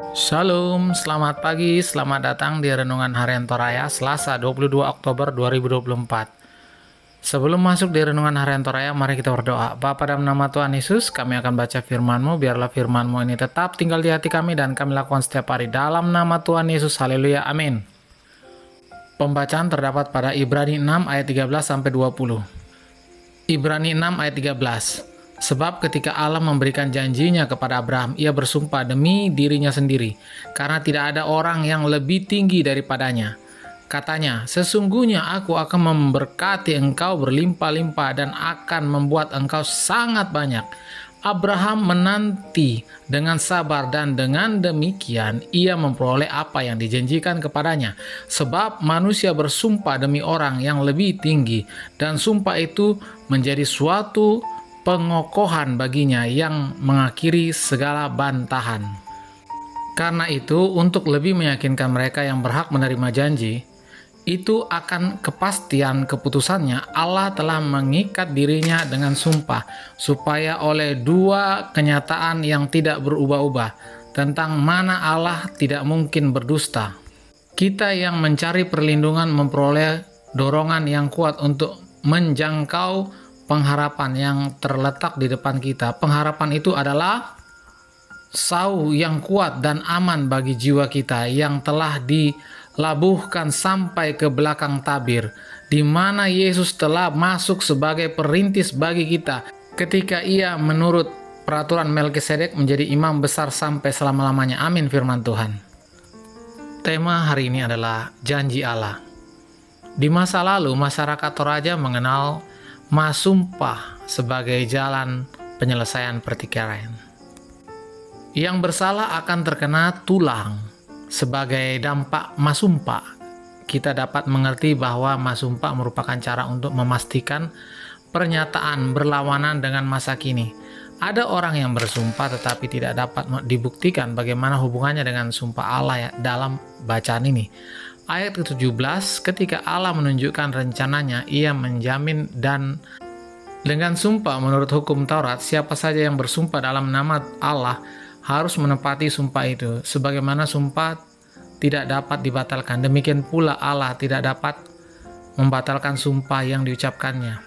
Shalom, selamat pagi, selamat datang di Renungan Harian Toraya, Selasa 22 Oktober 2024. Sebelum masuk di Renungan Harian Toraya, mari kita berdoa. Bapa, dalam nama Tuhan Yesus, kami akan baca firman-Mu, biarlah firman-Mu ini tetap tinggal di hati kami dan kami lakukan setiap hari. Dalam nama Tuhan Yesus, haleluya, amin. Pembacaan terdapat pada Ibrani 6 ayat 13-20. Ibrani 6 ayat 13. Sebab ketika Allah memberikan janjinya kepada Abraham, ia bersumpah demi dirinya sendiri, karena tidak ada orang yang lebih tinggi daripadanya. Katanya, sesungguhnya aku akan memberkati engkau berlimpah-limpah dan akan membuat engkau sangat banyak. Abraham menanti dengan sabar dan dengan demikian ia memperoleh apa yang dijanjikan kepadanya. Sebab manusia bersumpah demi orang yang lebih tinggi dan sumpah itu menjadi suatu pengokohan baginya yang mengakhiri segala bantahan. Karena itu, untuk lebih meyakinkan mereka yang berhak menerima janji, itu akan kepastian keputusannya, Allah telah mengikat dirinya dengan sumpah, supaya oleh dua kenyataan yang tidak berubah-ubah, tentang mana Allah tidak mungkin berdusta, kita yang mencari perlindungan memperoleh dorongan yang kuat untuk menjangkau pengharapan yang terletak di depan kita. Pengharapan itu adalah sauh yang kuat dan aman bagi jiwa kita yang telah dilabuhkan sampai ke belakang tabir, di mana Yesus telah masuk sebagai perintis bagi kita ketika ia menurut peraturan Melkisedek menjadi imam besar sampai selama-lamanya. Amin firman Tuhan. Tema hari ini adalah janji Allah. Di masa lalu masyarakat Toraja mengenal masumpah sebagai jalan penyelesaian pertikaian. Yang bersalah akan terkena tulang sebagai dampak masumpah. Kita dapat mengerti bahwa masumpah merupakan cara untuk memastikan pernyataan berlawanan dengan masa kini. Ada orang yang bersumpah tetapi tidak dapat dibuktikan bagaimana hubungannya dengan sumpah Allah dalam bacaan ini. Ayat ke-17, ketika Allah menunjukkan rencananya, ia menjamin dan dengan sumpah menurut hukum Taurat, siapa saja yang bersumpah dalam nama Allah harus menepati sumpah itu. Sebagaimana sumpah tidak dapat dibatalkan, demikian pula Allah tidak dapat membatalkan sumpah yang diucapkannya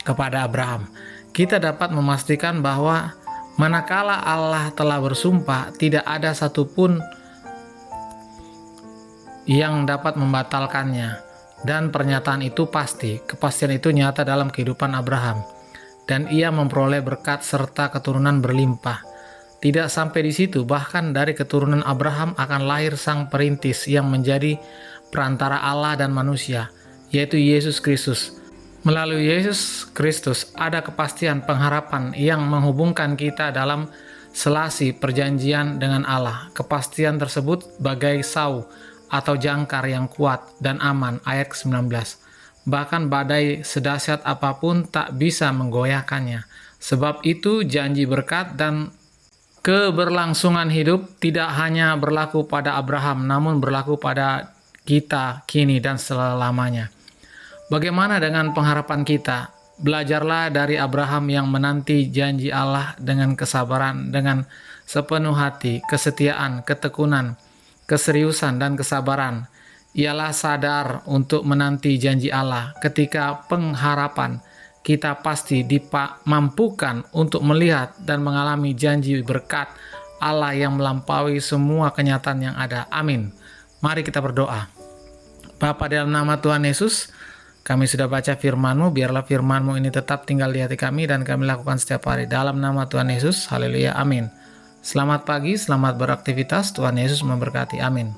kepada Abraham. Kita dapat memastikan bahwa manakala Allah telah bersumpah, tidak ada satupun yang dapat membatalkannya. Dan pernyataan itu pasti, kepastian itu nyata dalam kehidupan Abraham. Dan ia memperoleh berkat serta keturunan berlimpah. Tidak sampai di situ, bahkan dari keturunan Abraham akan lahir sang perintis yang menjadi perantara Allah dan manusia, yaitu Yesus Kristus. Melalui Yesus Kristus ada kepastian pengharapan yang menghubungkan kita dalam selasi perjanjian dengan Allah. Kepastian tersebut bagai sauh atau jangkar yang kuat dan aman. Ayat 19. Bahkan badai sedahsyat apapun tak bisa menggoyahkannya. Sebab itu janji berkat dan keberlangsungan hidup tidak hanya berlaku pada Abraham, namun berlaku pada kita kini dan selamanya. Bagaimana dengan pengharapan kita? Belajarlah dari Abraham yang menanti janji Allah dengan kesabaran, dengan sepenuh hati, kesetiaan, ketekunan, keseriusan, dan kesabaran. Ialah sadar untuk menanti janji Allah. Ketika pengharapan, kita pasti dimampukan untuk melihat dan mengalami janji berkat Allah yang melampaui semua kenyataan yang ada. Amin. Mari kita berdoa. Bapa, dalam nama Tuhan Yesus, kami sudah baca firman-Mu, biarlah firman-Mu ini tetap tinggal di hati kami dan kami lakukan setiap hari. Dalam nama Tuhan Yesus, haleluya, amin. Selamat pagi, selamat beraktivitas, Tuhan Yesus memberkati, amin.